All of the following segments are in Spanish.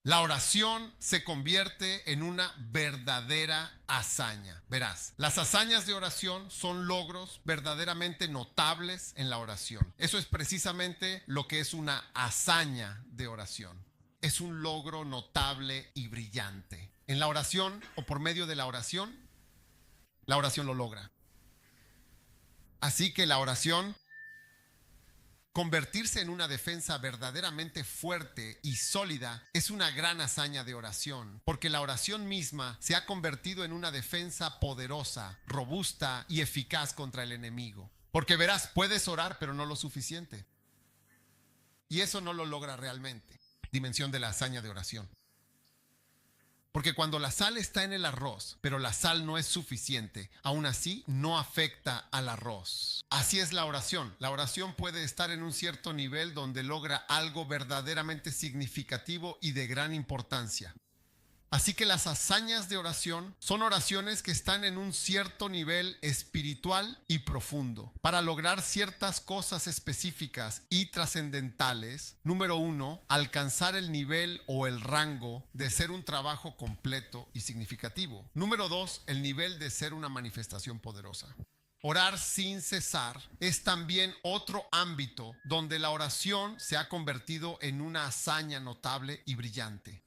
La oración se convierte en una verdadera hazaña. Verás, las hazañas de oración son logros verdaderamente notables en la oración. Eso es precisamente lo que es una hazaña de oración. Es un logro notable y brillante. En la oración o por medio de la oración lo logra. Así que la oración, convertirse en una defensa verdaderamente fuerte y sólida, es una gran hazaña de oración, porque la oración misma se ha convertido en una defensa poderosa, robusta y eficaz contra el enemigo. Porque verás, puedes orar, pero no lo suficiente. Y eso no lo logra realmente. Dimensión de la hazaña de oración. Porque cuando la sal está en el arroz, pero la sal no es suficiente, aún así no afecta al arroz. Así es la oración. La oración puede estar en un cierto nivel donde logra algo verdaderamente significativo y de gran importancia. Así que las hazañas de oración son oraciones que están en un cierto nivel espiritual y profundo para lograr ciertas cosas específicas y trascendentales. Número 1, alcanzar el nivel o el rango de ser un trabajo completo y significativo. Número 2, el nivel de ser una manifestación poderosa. Orar sin cesar es también otro ámbito donde la oración se ha convertido en una hazaña notable y brillante.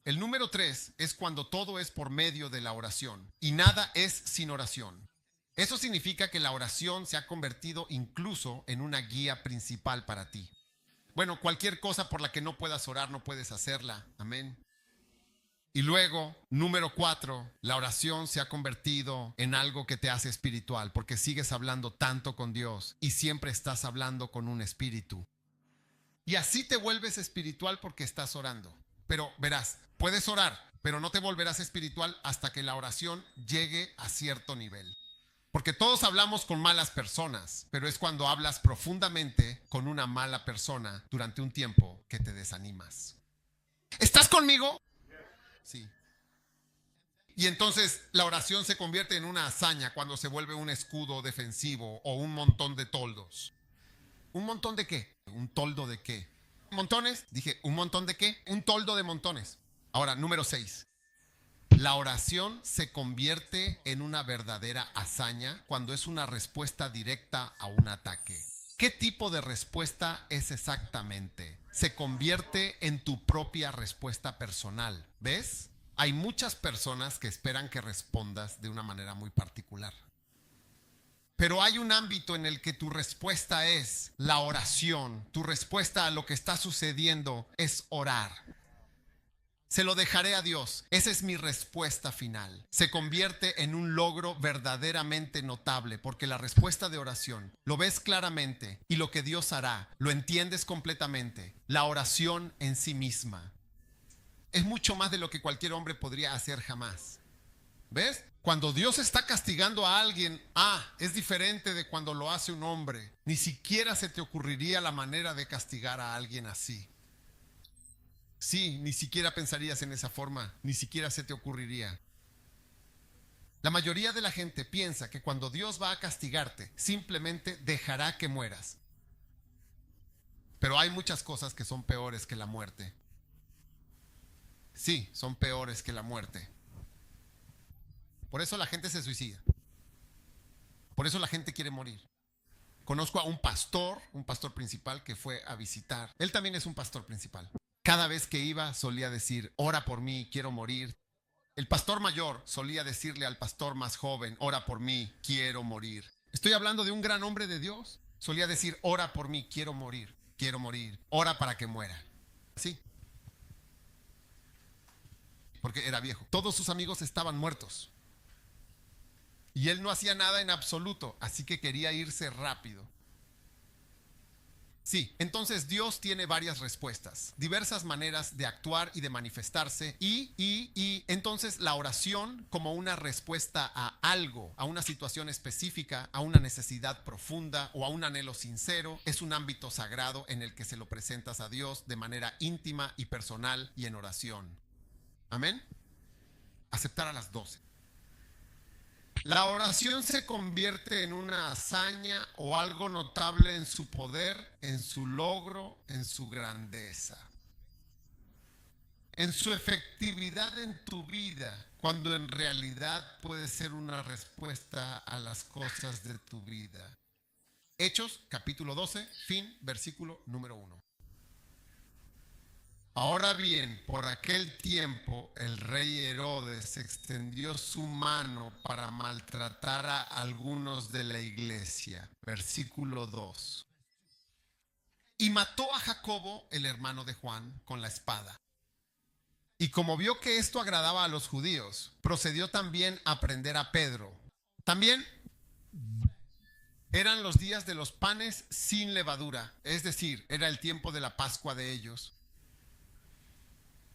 El número 3 es cuando todo es por medio de la oración y nada es sin oración. Eso significa que la oración se ha convertido incluso en una guía principal para ti. Bueno, cualquier cosa por la que no puedas orar, no puedes hacerla. Amén. Y luego, número 4, la oración se ha convertido en algo que te hace espiritual, porque sigues hablando tanto con Dios y siempre estás hablando con un espíritu. Y así te vuelves espiritual porque estás orando. Pero verás, puedes orar, pero no te volverás espiritual hasta que la oración llegue a cierto nivel. Porque todos hablamos con malas personas, pero es cuando hablas profundamente con una mala persona durante un tiempo que te desanimas. ¿Estás conmigo? Sí. Y entonces la oración se convierte en una hazaña cuando se vuelve un escudo defensivo o un montón de toldos. ¿Un montón de qué? ¿Un toldo de qué? ¿Montones? Dije, ¿un montón de qué? Un toldo de montones. Ahora, número 6. La oración se convierte en una verdadera hazaña cuando es una respuesta directa a un ataque. ¿Qué tipo de respuesta es exactamente? Se convierte en tu propia respuesta personal. ¿Ves? Hay muchas personas que esperan que respondas de una manera muy particular. Pero hay un ámbito en el que tu respuesta es la oración. Tu respuesta a lo que está sucediendo es orar. Se lo dejaré a Dios. Esa es mi respuesta final. Se convierte en un logro verdaderamente notable porque la respuesta de oración lo ves claramente y lo que Dios hará lo entiendes completamente. La oración en sí misma es mucho más de lo que cualquier hombre podría hacer jamás. ¿Ves? Cuando Dios está castigando a alguien, es diferente de cuando lo hace un hombre. Ni siquiera se te ocurriría la manera de castigar a alguien así. Sí, ni siquiera pensarías en esa forma, ni siquiera se te ocurriría. La mayoría de la gente piensa que cuando Dios va a castigarte, simplemente dejará que mueras. Pero hay muchas cosas que son peores que la muerte. Sí, son peores que la muerte. Por eso la gente se suicida. Por eso la gente quiere morir. Conozco a un pastor principal que fue a visitar. Él también es un pastor principal. Cada vez que iba solía decir, ora por mí, quiero morir. El pastor mayor solía decirle al pastor más joven, ora por mí, quiero morir. Estoy hablando de un gran hombre de Dios. Solía decir, ora por mí, quiero morir, ora para que muera. Sí. Porque era viejo. Todos sus amigos estaban muertos. Y él no hacía nada en absoluto, así que quería irse rápido. Sí, entonces Dios tiene varias respuestas, diversas maneras de actuar y de manifestarse y entonces la oración como una respuesta a algo, a una situación específica, a una necesidad profunda o a un anhelo sincero, es un ámbito sagrado en el que se lo presentas a Dios de manera íntima y personal y en oración. Amén. Aceptar a las 12. La oración se convierte en una hazaña o algo notable en su poder, en su logro, en su grandeza. en su efectividad en tu vida, cuando en realidad puede ser una respuesta a las cosas de tu vida. Hechos, capítulo 12, fin, versículo número 1. Ahora bien, por aquel tiempo el rey Herodes extendió su mano para maltratar a algunos de la iglesia. Versículo 2. Y mató a Jacobo, el hermano de Juan, con la espada. Y como vio que esto agradaba a los judíos, procedió también a prender a Pedro. También eran los días de los panes sin levadura, es decir, era el tiempo de la Pascua de ellos.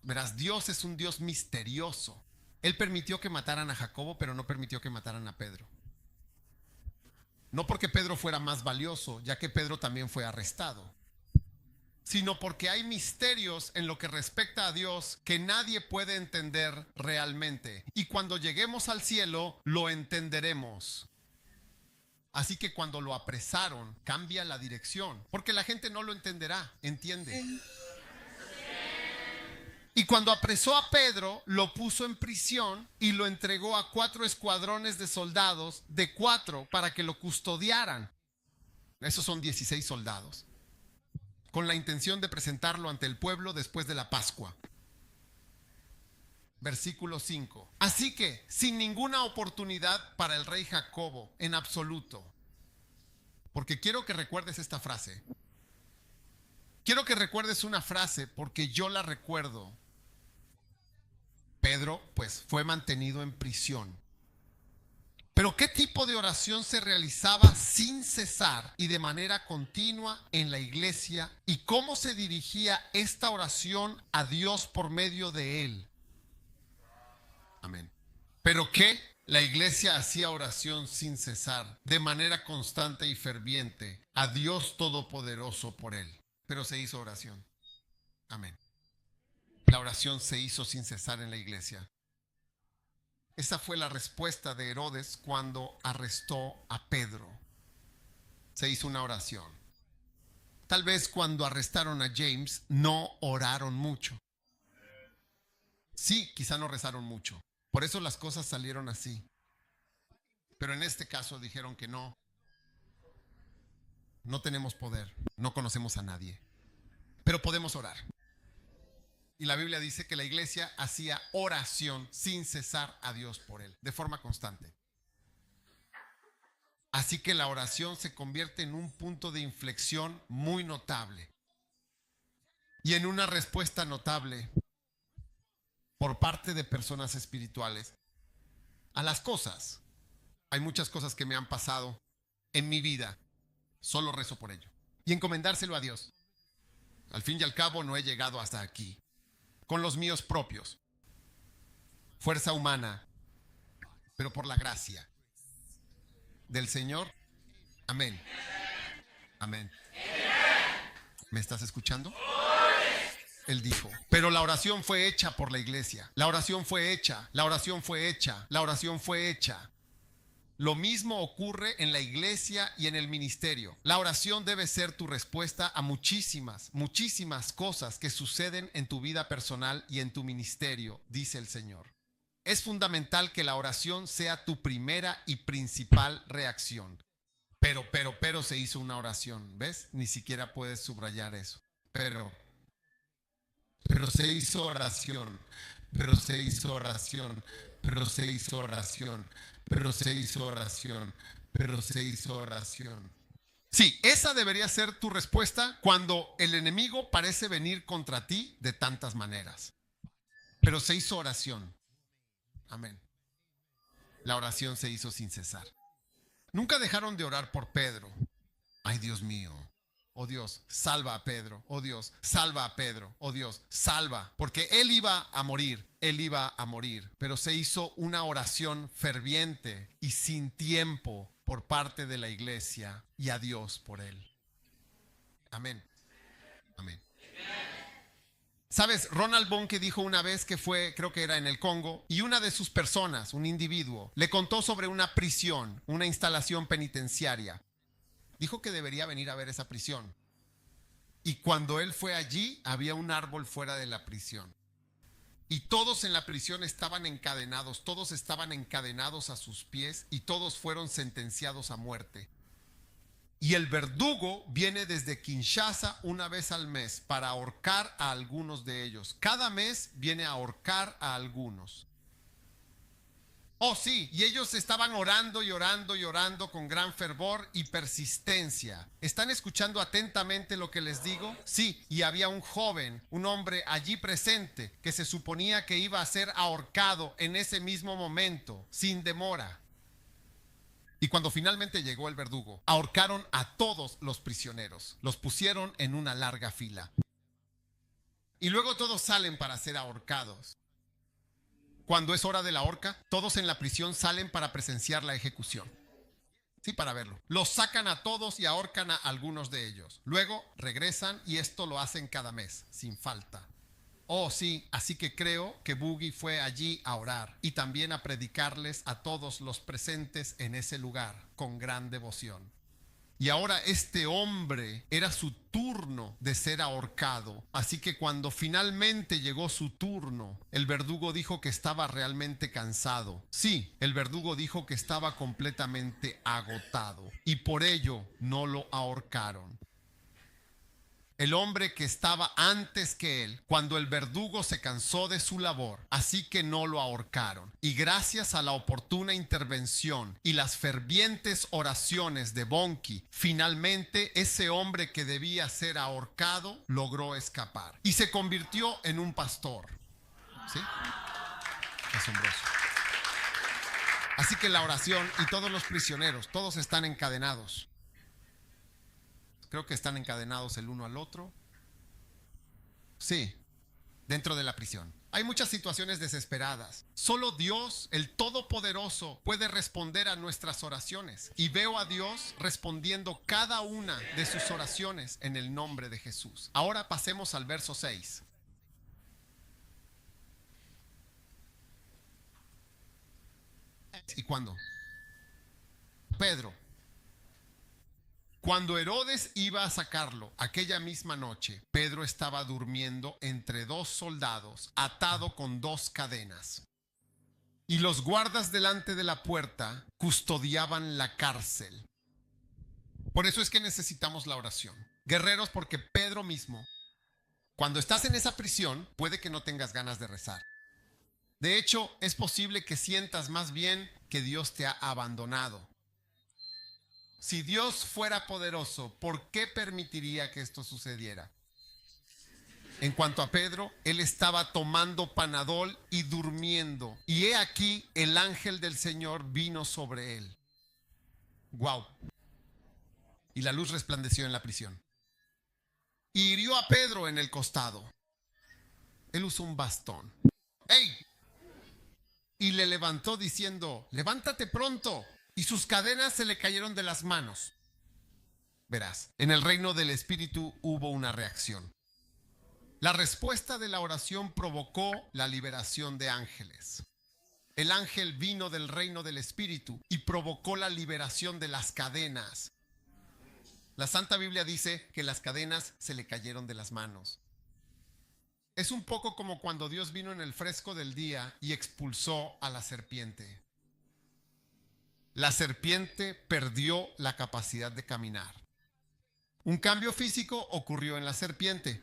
Verás, Dios es un Dios misterioso. Él permitió que mataran a Jacobo, pero no permitió que mataran a Pedro. No porque Pedro fuera más valioso, ya que Pedro también fue arrestado, sino porque hay misterios en lo que respecta a Dios que nadie puede entender realmente. Y cuando lleguemos al cielo, lo entenderemos. Así que cuando lo apresaron, cambia la dirección, porque la gente no lo entenderá, entiende. Y cuando apresó a Pedro, lo puso en prisión y lo entregó a 4 escuadrones de soldados, de 4, para que lo custodiaran. Esos son 16 soldados, con la intención de presentarlo ante el pueblo después de la Pascua. Versículo 5. Así que, sin ninguna oportunidad para el rey Jacobo, en absoluto, porque quiero que recuerdes esta frase. Quiero que recuerdes una frase porque yo la recuerdo. Pedro, pues, fue mantenido en prisión. Pero ¿qué tipo de oración se realizaba sin cesar y de manera continua en la iglesia? ¿Y cómo se dirigía esta oración a Dios por medio de él? Amén. ¿Pero qué? La iglesia hacía oración sin cesar, de manera constante y ferviente, a Dios Todopoderoso por él. Pero se hizo oración. Amén. La oración se hizo sin cesar en la iglesia. Esa fue la respuesta de Herodes cuando arrestó a Pedro. Se hizo una oración. Tal vez cuando arrestaron a James no oraron mucho. Sí, quizá no rezaron mucho. Por eso las cosas salieron así. Pero en este caso dijeron que no. No tenemos poder, no conocemos a nadie. Pero podemos orar. Y la Biblia dice que la iglesia hacía oración sin cesar a Dios por él, de forma constante. Así que la oración se convierte en un punto de inflexión muy notable. Y en una respuesta notable por parte de personas espirituales a las cosas. Hay muchas cosas que me han pasado en mi vida. Solo rezo por ello. Y encomendárselo a Dios. Al fin y al cabo no he llegado hasta aquí con los míos propios. Fuerza humana, pero por la gracia del Señor. Amén. Amén. ¿Me estás escuchando? Él dijo, pero la oración fue hecha por la iglesia. La oración fue hecha, la oración fue hecha, la oración fue hecha. Lo mismo ocurre en la iglesia y en el ministerio. La oración debe ser tu respuesta a muchísimas cosas que suceden en tu vida personal y en tu ministerio, dice el Señor. Es fundamental que la oración sea tu primera y principal reacción. Pero se hizo una oración, ¿ves? Ni siquiera puedes subrayar eso. Pero se hizo oración, pero se hizo oración, pero se hizo oración, pero se hizo oración, pero se hizo oración. Sí, esa debería ser tu respuesta cuando el enemigo parece venir contra ti de tantas maneras. Pero se hizo oración. Amén. La oración se hizo sin cesar. Nunca dejaron de orar por Pedro. Ay, Dios mío. Oh Dios, salva a Pedro. Oh Dios, salva a Pedro. Oh Dios, salva. Porque él iba a morir. Él iba a morir. Pero se hizo una oración ferviente y sin tiempo por parte de la iglesia y a Dios por él. Amén. Amén. ¿Sabes? Ronald Bonke dijo una vez que fue, creo que era en el Congo, y una de sus personas, un individuo, le contó sobre una prisión, una instalación penitenciaria. Dijo que debería venir a ver esa prisión. Y cuando él fue allí, había un árbol fuera de la prisión. Y todos en la prisión estaban encadenados, todos estaban encadenados a sus pies y todos fueron sentenciados a muerte. Y el verdugo viene desde Kinshasa una vez al mes para ahorcar a algunos de ellos. Cada mes viene a ahorcar a algunos. Oh sí, y ellos estaban orando y orando y orando con gran fervor y persistencia. ¿Están escuchando atentamente lo que les digo? Sí, y había un joven, un hombre allí presente que se suponía que iba a ser ahorcado en ese mismo momento, sin demora. Y cuando finalmente llegó el verdugo, ahorcaron a todos los prisioneros, los pusieron en una larga fila. Y luego todos salen para ser ahorcados. Cuando es hora de la horca, todos en la prisión salen para presenciar la ejecución. Sí, para verlo. Los sacan a todos y ahorcan a algunos de ellos. Luego regresan y esto lo hacen cada mes, sin falta. Oh, sí, así que creo que Boogie fue allí a orar y también a predicarles a todos los presentes en ese lugar con gran devoción. Y ahora este hombre era su turno de ser ahorcado. Así que cuando finalmente llegó su turno, el verdugo dijo que estaba realmente cansado. Sí, el verdugo dijo que estaba completamente agotado y por ello no lo ahorcaron. El hombre que estaba antes que él, cuando el verdugo se cansó de su labor, así que no lo ahorcaron. Y gracias a la oportuna intervención y las fervientes oraciones de Bonnke, finalmente ese hombre que debía ser ahorcado logró escapar y se convirtió en un pastor. ¿Sí? Asombroso. Así que la oración y todos los prisioneros, todos están encadenados. Creo que están encadenados el uno al otro. Sí, dentro de la prisión. Hay muchas situaciones desesperadas. Solo Dios, el Todopoderoso, puede responder a nuestras oraciones. Y veo a Dios respondiendo cada una de sus oraciones en el nombre de Jesús. Ahora pasemos al verso 6. ¿Y cuándo? Pedro. Cuando Herodes iba a sacarlo aquella misma noche, Pedro estaba durmiendo entre dos soldados, atado con dos cadenas. Y los guardas delante de la puerta custodiaban la cárcel. Por eso es que necesitamos la oración. Guerreros, porque Pedro mismo, cuando estás en esa prisión, puede que no tengas ganas de rezar. De hecho, es posible que sientas más bien que Dios te ha abandonado. Si Dios fuera poderoso, ¿por qué permitiría que esto sucediera? En cuanto a Pedro, él estaba tomando Panadol y durmiendo. Y he aquí, el ángel del Señor vino sobre él. ¡Guau! Y la luz resplandeció en la prisión. Y hirió a Pedro en el costado. Él usó un bastón. ¡Ey! Y le levantó diciendo, levántate pronto. Y sus cadenas se le cayeron de las manos. Verás, en el reino del Espíritu hubo una reacción. La respuesta de la oración provocó la liberación de ángeles. El ángel vino del reino del Espíritu y provocó la liberación de las cadenas. La Santa Biblia dice que las cadenas se le cayeron de las manos. Es un poco como cuando Dios vino en el fresco del día y expulsó a la serpiente. La serpiente perdió la capacidad de caminar. Un cambio físico ocurrió en la serpiente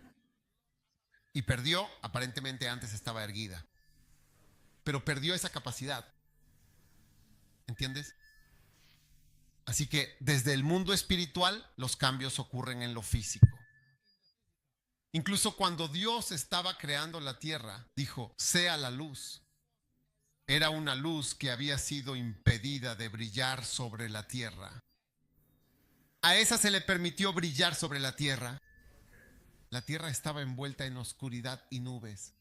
y perdió, aparentemente antes estaba erguida, pero perdió esa capacidad. ¿Entiendes? Así que desde el mundo espiritual los cambios ocurren en lo físico. Incluso cuando Dios estaba creando la tierra, dijo, sea la luz. Era una luz que había sido impedida de brillar sobre la tierra. A esa se le permitió brillar sobre la tierra. La tierra estaba envuelta en oscuridad y nubes.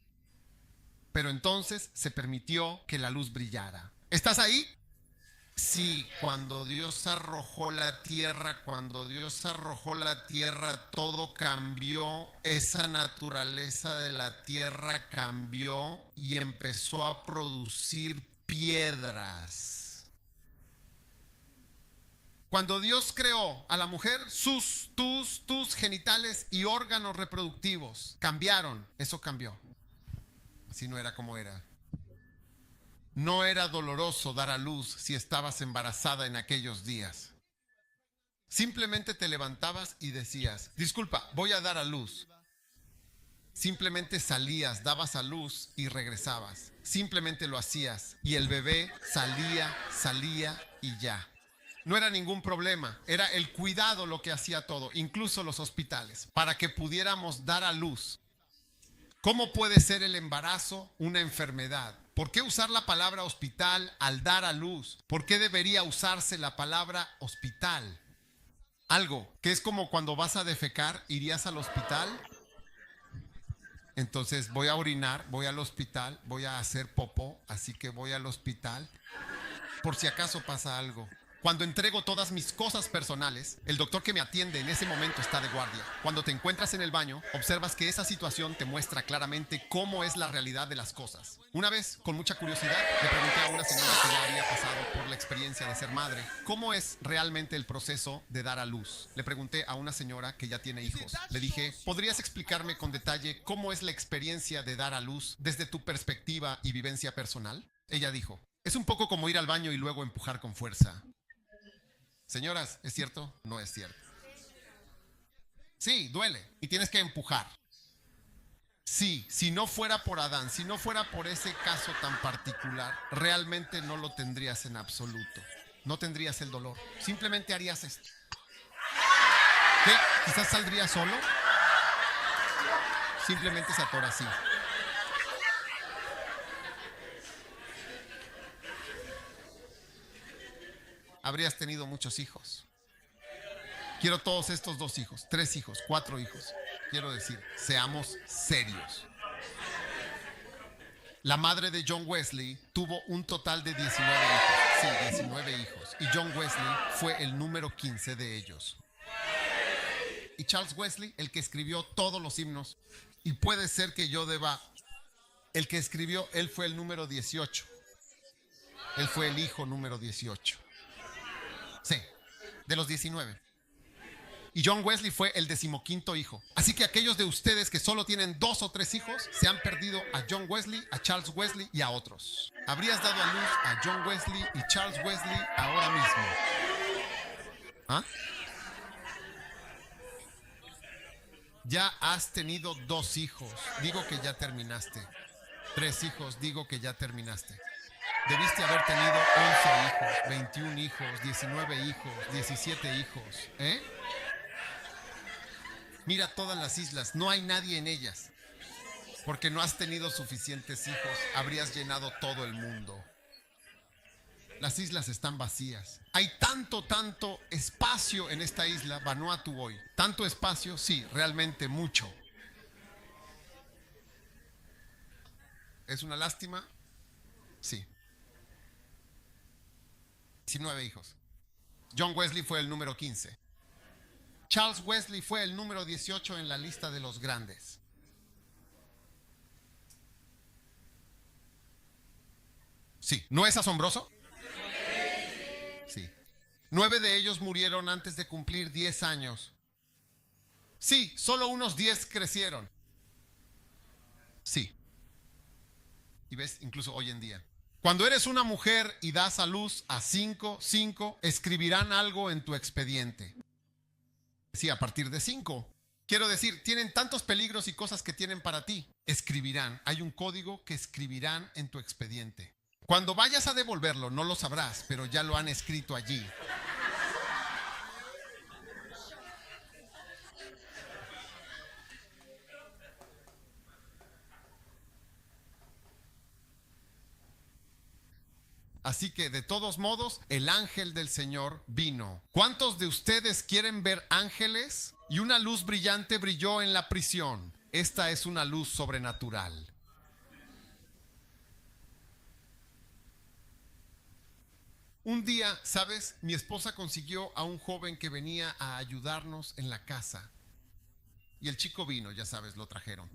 Pero entonces se permitió que la luz brillara. ¿Estás ahí? Sí, cuando Dios arrojó la tierra, todo cambió. Esa naturaleza de la tierra cambió y empezó a producir piedras. Cuando Dios creó a la mujer, tus genitales y órganos reproductivos cambiaron. Eso cambió. Así no era como era. No era doloroso dar a luz si estabas embarazada en aquellos días. Simplemente te levantabas y decías, disculpa, voy a dar a luz. Simplemente salías, dabas a luz y regresabas. Simplemente lo hacías y el bebé salía y ya. No era ningún problema, era el cuidado lo que hacía todo, incluso los hospitales, para que pudiéramos dar a luz. ¿Cómo puede ser el embarazo una enfermedad? ¿Por qué usar la palabra hospital al dar a luz? ¿Por qué debería usarse la palabra hospital? Algo que es como cuando vas a defecar, irías al hospital. Entonces voy a orinar, voy al hospital, voy a hacer popó, así que voy al hospital por si acaso pasa algo. Cuando entrego todas mis cosas personales, el doctor que me atiende en ese momento está de guardia. Cuando te encuentras en el baño, observas que esa situación te muestra claramente cómo es la realidad de las cosas. Una vez, con mucha curiosidad, le pregunté a una señora que ya había pasado por la experiencia de ser madre, ¿cómo es realmente el proceso de dar a luz? Le pregunté a una señora que ya tiene hijos. Le dije, ¿podrías explicarme con detalle cómo es la experiencia de dar a luz desde tu perspectiva y vivencia personal? Ella dijo, es un poco como ir al baño y luego empujar con fuerza. Señoras, ¿es cierto? No es cierto. Sí, duele y tienes que empujar. Sí, si no fuera por Adán, si no fuera por ese caso tan particular, realmente no lo tendrías en absoluto. No tendrías el dolor. Simplemente harías esto. ¿Qué? ¿Quizás saldría solo? Simplemente se atora así. Habrías tenido muchos hijos. Quiero todos estos 2 hijos, 3 hijos, 4 hijos. Quiero decir, seamos serios. La madre de John Wesley tuvo un total de 19 hijos. Sí, 19 hijos. Y John Wesley fue el número 15 de ellos. Y Charles Wesley, el que escribió todos los himnos. Y puede ser que yo deba... El que escribió, él fue el número 18. Él fue el hijo número 18. Sí, de los 19. Y John Wesley fue el 15º hijo. Así que aquellos de ustedes que solo tienen 2 o 3 hijos, se han perdido a John Wesley, a Charles Wesley y a otros. Habrías dado a luz a John Wesley y Charles Wesley ahora mismo. ¿Ah? Ya has tenido 2 hijos. Digo que ya terminaste. 3 hijos. Digo que ya terminaste. Debiste haber tenido 11 hijos, 21 hijos, 19 hijos, 17 hijos. ¿Eh? Mira todas las islas, no hay nadie en ellas. Porque no has tenido suficientes hijos, habrías llenado todo el mundo. Las islas están vacías. Hay tanto espacio en esta isla, Vanuatu hoy. Tanto espacio, sí, realmente mucho. ¿Es una lástima? Sí. 19 hijos. John Wesley fue el número 15. Charles Wesley fue el número 18 en la lista de los grandes. Sí, ¿no es asombroso? Sí. 9 de ellos murieron antes de cumplir 10 años. Sí, solo unos 10 crecieron. Sí. Y ves, incluso hoy en día. Cuando eres una mujer y das a luz a 5, escribirán algo en tu expediente. Sí, a partir de 5. Quiero decir, tienen tantos peligros y cosas que tienen para ti. Escribirán. Hay un código que escribirán en tu expediente. Cuando vayas a devolverlo, no lo sabrás, pero ya lo han escrito allí. Así que de todos modos, el ángel del Señor vino. ¿Cuántos de ustedes quieren ver ángeles? Y una luz brillante brilló en la prisión. Esta es una luz sobrenatural. Un día, ¿sabes? Mi esposa consiguió a un joven que venía a ayudarnos en la casa. Y el chico vino, ya sabes, lo trajeron.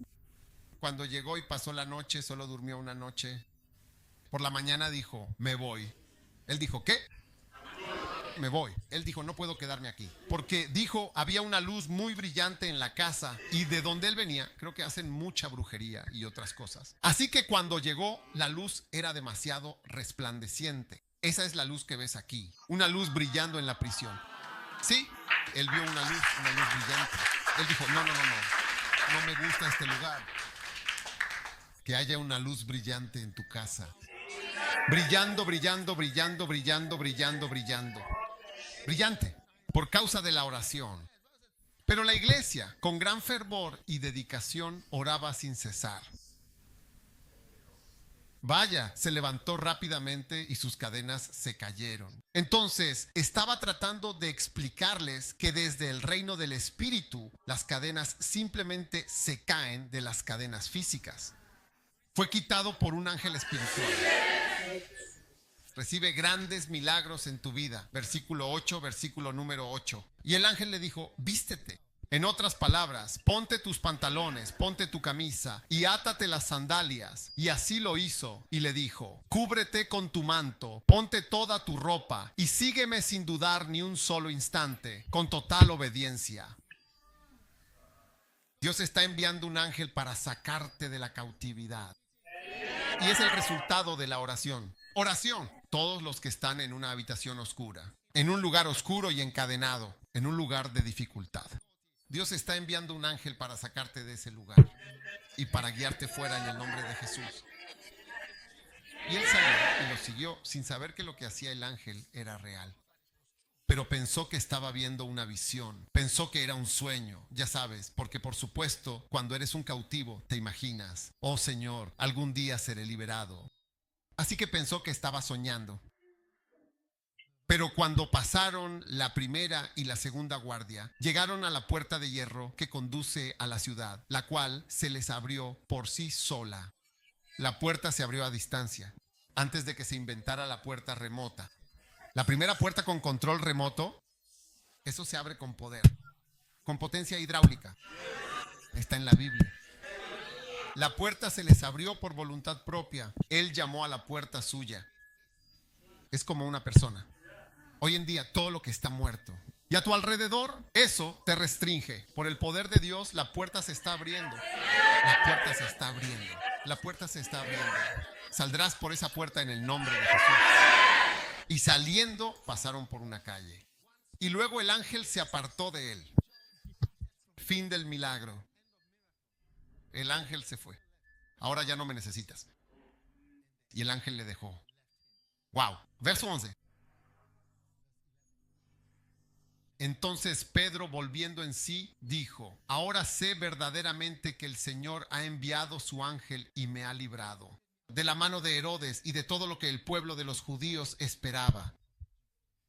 Cuando llegó y pasó la noche, solo durmió una noche. Por la mañana dijo, me voy. Él dijo, ¿qué? me voy. Él dijo, no puedo quedarme aquí. Porque dijo, había una luz muy brillante en la casa y de donde él venía, creo que hacen mucha brujería y otras cosas. Así que cuando llegó, la luz era demasiado resplandeciente. Esa es la luz que ves aquí, una luz brillando en la prisión. Sí, él vio una luz brillante. Él dijo, no me gusta este lugar. Que haya una luz brillante en tu casa. Brillando, brillando, brillando, brillando, brillando, brillando. Brillante, por causa de la oración. Pero la iglesia, con gran fervor y dedicación, oraba sin cesar. Vaya, se levantó rápidamente y sus cadenas se cayeron. Entonces, estaba tratando de explicarles que desde el reino del espíritu, las cadenas simplemente se caen de las cadenas físicas. Fue quitado por un ángel espiritual. Recibe grandes milagros en tu vida. Versículo 8, versículo número 8. Y el ángel le dijo, vístete. En otras palabras, ponte tus pantalones, ponte tu camisa y átate las sandalias. Y así lo hizo y le dijo, cúbrete con tu manto, ponte toda tu ropa y sígueme sin dudar ni un solo instante, con total obediencia. Dios está enviando un ángel para sacarte de la cautividad. Y es el resultado de la oración. Oración. Todos los que están en una habitación oscura, en un lugar oscuro y encadenado, en un lugar de dificultad. Dios está enviando un ángel para sacarte de ese lugar y para guiarte fuera en el nombre de Jesús. Y él salió y lo siguió sin saber que lo que hacía el ángel era real. Pero pensó que estaba viendo una visión, pensó que era un sueño, ya sabes, porque por supuesto, cuando eres un cautivo, te imaginas, oh Señor, algún día seré liberado. Así que pensó que estaba soñando. Pero cuando pasaron la primera y la segunda guardia, llegaron a la puerta de hierro que conduce a la ciudad, la cual se les abrió por sí sola. La puerta se abrió a distancia, antes de que se inventara la puerta remota. La primera puerta con control remoto, eso se abre con poder, con potencia hidráulica. Está en la Biblia. La puerta se les abrió por voluntad propia. Él llamó a la puerta suya. Es como una persona. Hoy en día todo lo que está muerto y a tu alrededor, eso te restringe. Por el poder de Dios, la puerta se está abriendo. La puerta se está abriendo. La puerta se está abriendo. Saldrás por esa puerta en el nombre de Jesús. Y saliendo, pasaron por una calle. Y luego el ángel se apartó de él. Fin del milagro. El ángel se fue. Ahora ya no me necesitas. Y el ángel le dejó. Wow. Verso 11. Entonces Pedro, volviendo en sí, dijo, ahora sé verdaderamente que el Señor ha enviado su ángel y me ha librado de la mano de Herodes y de todo lo que el pueblo de los judíos esperaba.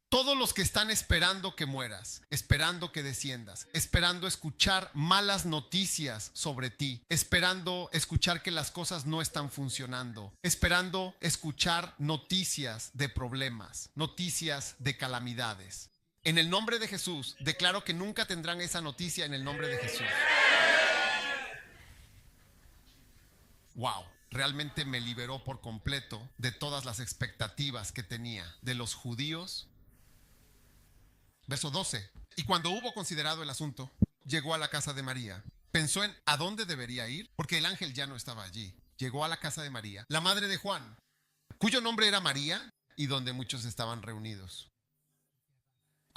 Todos los que están esperando que mueras, esperando que desciendas, esperando escuchar malas noticias sobre ti, esperando escuchar que las cosas no están funcionando, esperando escuchar noticias de problemas, noticias de calamidades. En el nombre de Jesús, declaro que nunca tendrán esa noticia en el nombre de Jesús. Wow, realmente me liberó por completo de todas las expectativas que tenía de los judíos. Verso 12. Y cuando hubo considerado el asunto, llegó a la casa de María. Pensó en a dónde debería ir, porque el ángel ya no estaba allí. Llegó a la casa de María, la madre de Juan, cuyo nombre era María, y donde muchos estaban reunidos.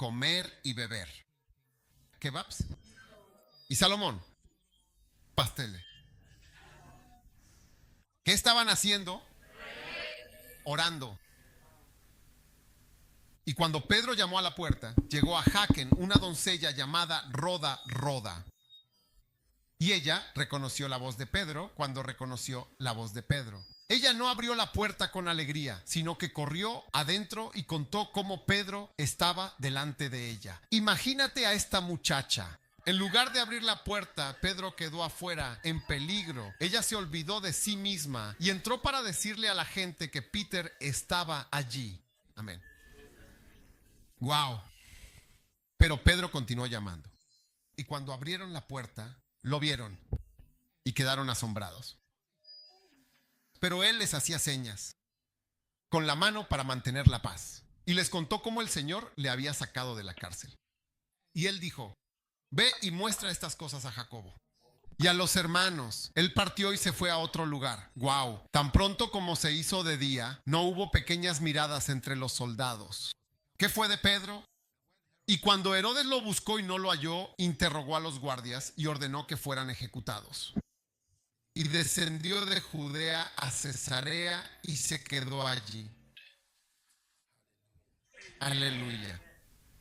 Comer y beber. Kebabs. Y Salomón. Pasteles. ¿Qué estaban haciendo? Orando. Y cuando Pedro llamó a la puerta, llegó a Jaquen, una doncella llamada Roda. Y ella reconoció la voz de Pedro cuando reconoció la voz de Pedro. Ella no abrió la puerta con alegría, sino que corrió adentro y contó cómo Pedro estaba delante de ella. Imagínate a esta muchacha. En lugar de abrir la puerta, Pedro quedó afuera, en peligro. Ella se olvidó de sí misma y entró para decirle a la gente que Peter estaba allí. Amén. Wow. Pero Pedro continuó llamando. Y cuando abrieron la puerta, lo vieron y quedaron asombrados. Pero él les hacía señas con la mano para mantener la paz. y les contó cómo el Señor le había sacado de la cárcel. Y él dijo: ve y muestra estas cosas a Jacobo y a los hermanos. Él partió y se fue a otro lugar. Wow. Tan pronto como se hizo de día, no hubo pequeñas miradas entre los soldados. ¿Qué fue de Pedro? Y cuando Herodes lo buscó y no lo halló, interrogó a los guardias y ordenó que fueran ejecutados. Y descendió de Judea a Cesarea y se quedó allí. Aleluya.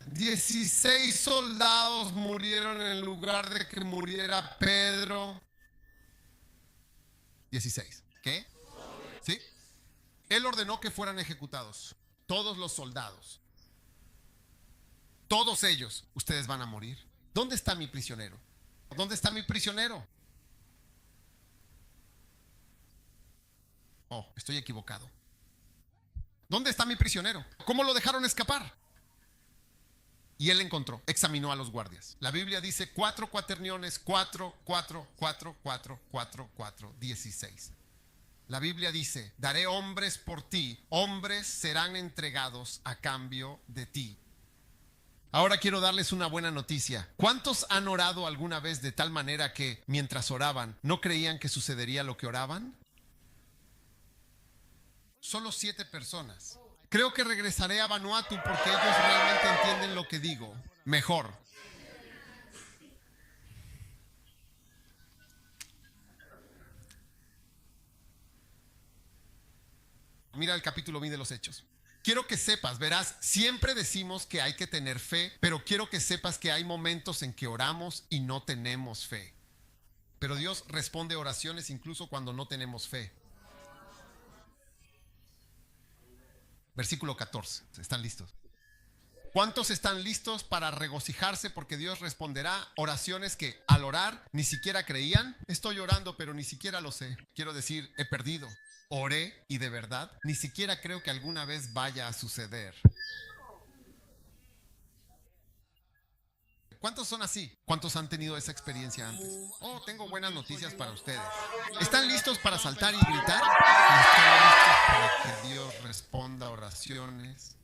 16 soldados murieron en lugar de que muriera Pedro. 16. ¿Qué? ¿Sí? Él ordenó que fueran ejecutados. Todos los soldados. Todos ellos. Ustedes van a morir. ¿Dónde está mi prisionero? ¿Dónde está mi prisionero? Oh, estoy equivocado. ¿Dónde está mi prisionero? ¿Cómo lo dejaron escapar? Y él encontró, examinó a los guardias. La Biblia dice 4 cuaterniones, 4, 4, 4, 4, 4, 4, 16. La Biblia dice: daré hombres por ti, hombres serán entregados a cambio de ti. Ahora quiero darles una buena noticia. ¿Cuántos han orado alguna vez de tal manera que mientras oraban no creían que sucedería lo que oraban? Solo 7 personas. Creo que regresaré a Vanuatu porque ellos realmente entienden lo que digo mejor. Mira el capítulo 20 de los Hechos. Quiero que sepas, verás, siempre decimos que hay que tener fe, pero quiero que sepas que hay momentos en que oramos y no tenemos fe. Pero Dios responde oraciones incluso cuando no tenemos fe. Versículo 14. ¿Están listos? ¿Cuántos están listos para regocijarse porque Dios responderá oraciones que al orar ni siquiera creían? Estoy orando, pero ni siquiera lo sé. Quiero decir, he perdido. Oré y de verdad ni siquiera creo que alguna vez vaya a suceder. ¿Cuántos son así? ¿Cuántos han tenido esa experiencia antes? Oh, tengo buenas noticias para ustedes. ¿Están listos para saltar y gritar? ¿Están listos para que Dios responda oraciones?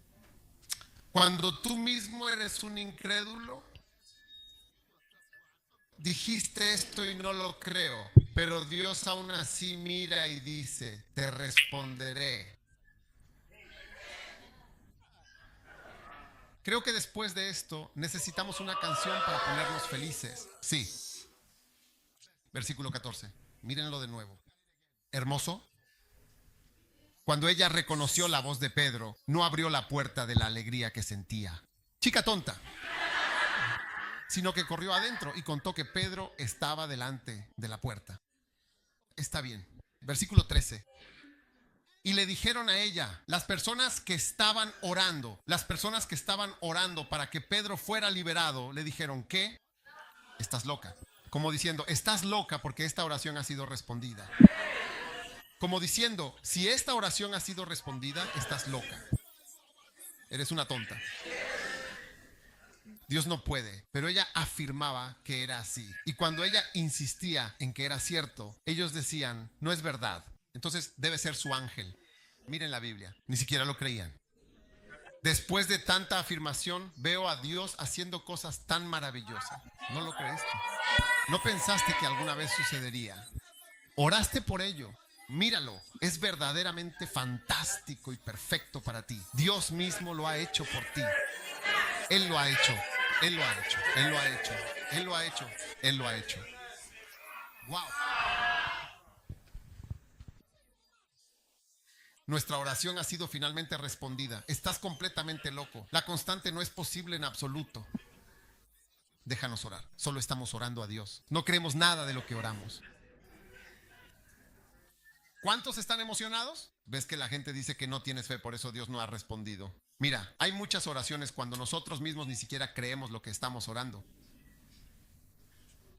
Cuando tú mismo eres un incrédulo, dijiste esto y no lo creo, pero Dios aún así mira y dice: te responderé. Creo que después de esto necesitamos una canción para ponernos felices. Sí. Versículo 14. Mírenlo de nuevo. Hermoso. Cuando ella reconoció la voz de Pedro, no abrió la puerta de la alegría que sentía. Chica tonta. Sino que corrió adentro y contó que Pedro estaba delante de la puerta. Está bien. Versículo 13. Y le dijeron a ella, las personas que estaban orando para que Pedro fuera liberado, le dijeron: ¿qué? Estás loca. Como diciendo, estás loca porque esta oración ha sido respondida. Como diciendo, si esta oración ha sido respondida, estás loca. Eres una tonta. Dios no puede, pero ella afirmaba que era así. Y cuando ella insistía en que era cierto, ellos decían: no es verdad. Entonces debe ser su ángel. Miren la Biblia, ni siquiera lo creían. Después de tanta afirmación, veo a Dios haciendo cosas tan maravillosas. ¿No lo creíste? ¿No pensaste que alguna vez sucedería? Oraste por ello. Míralo, es verdaderamente fantástico y perfecto para ti. Dios mismo lo ha hecho por ti. Él lo ha hecho, Él lo ha hecho, Él lo ha hecho, Él lo ha hecho, Él lo ha hecho. Wow. Nuestra oración ha sido finalmente respondida. Estás completamente loco. La constante no es posible en absoluto. Déjanos orar. Solo estamos orando a Dios. No creemos nada de lo que oramos. ¿Cuántos están emocionados? Ves que la gente dice que no tienes fe, por eso Dios no ha respondido. Mira, hay muchas oraciones cuando nosotros mismos ni siquiera creemos lo que estamos orando.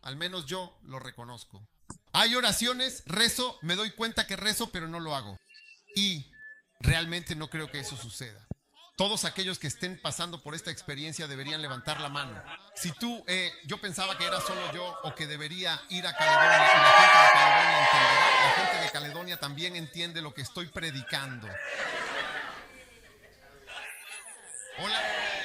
Al menos yo lo reconozco. Hay oraciones, rezo, me doy cuenta que rezo, pero no lo hago. Y realmente no creo que eso suceda. Todos aquellos que estén pasando por esta experiencia deberían levantar la mano. Si yo pensaba que era solo yo o que debería ir a Caledonia, y la gente de Caledonia entenderá. La gente de Caledonia también entiende lo que estoy predicando. Hola.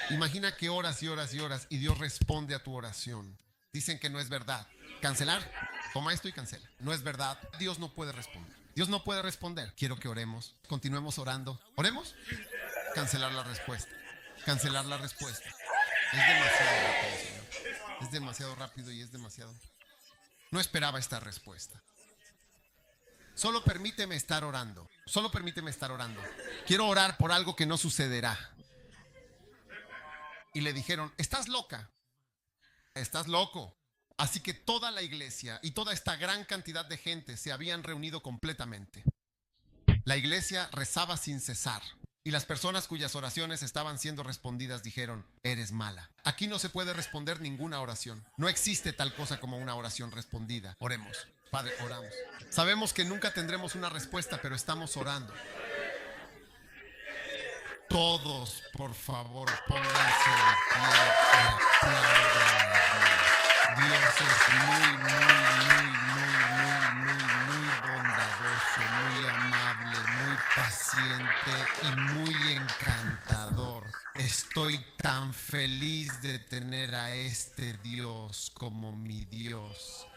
Imagina que oras y oras y oras y Dios responde a tu oración. Dicen que no es verdad. Cancelar. Toma esto y cancela. No es verdad. Dios no puede responder. Dios no puede responder. Quiero que oremos. Continuemos orando. ¿Oremos? Cancelar la respuesta. Cancelar la respuesta. Es demasiado rápido, Señor. Es demasiado rápido y es demasiado. No esperaba esta respuesta. Solo permíteme estar orando. Solo permíteme estar orando. Quiero orar por algo que no sucederá. Y le dijeron, estás loca. Estás loco. Así que toda la iglesia y toda esta gran cantidad de gente se habían reunido completamente. La iglesia rezaba sin cesar. Y las personas cuyas oraciones estaban siendo respondidas dijeron, eres mala. Aquí no se puede responder ninguna oración. No existe tal cosa como una oración respondida. Oremos. Padre, oramos. Sabemos que nunca tendremos una respuesta, pero estamos orando. Todos, por favor, pónganse de pie y aplaudan a Dios. Dios es muy bondadoso, muy amable, muy paciente y muy encantador. Estoy tan feliz de tener a este Dios como mi Dios.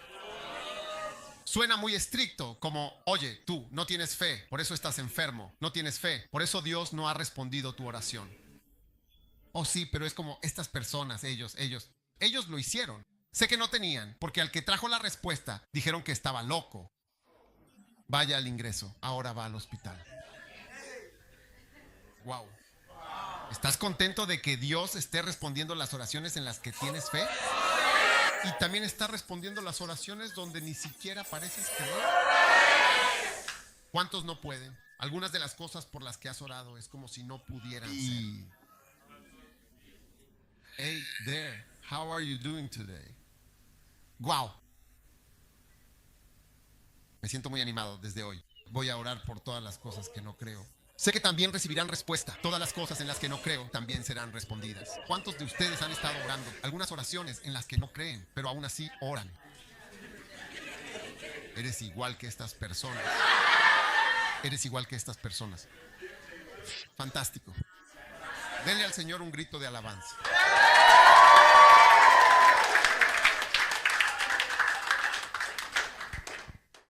Suena muy estricto, como, oye, tú no tienes fe, por eso estás enfermo, no tienes fe, por eso Dios no ha respondido tu oración. Oh sí, pero es como estas personas, ellos lo hicieron. Sé que no tenían, porque al que trajo la respuesta dijeron que estaba loco. Vaya al ingreso, ahora va al hospital. Wow. ¿Estás contento de que Dios esté respondiendo las oraciones en las que tienes fe? Y también está respondiendo las oraciones donde ni siquiera pareces creer. ¿Cuántos no pueden? Algunas de las cosas por las que has orado es como si no pudieran ser. Hey there, how are you doing today? Wow. Me siento muy animado desde hoy. Voy a orar por todas las cosas que no creo. Sé que también recibirán respuesta. Todas las cosas en las que no creo también serán respondidas. ¿Cuántos de ustedes han estado orando algunas oraciones en las que no creen, pero aún así oran? Eres igual que estas personas. Eres igual que estas personas. Fantástico. Denle al Señor un grito de alabanza.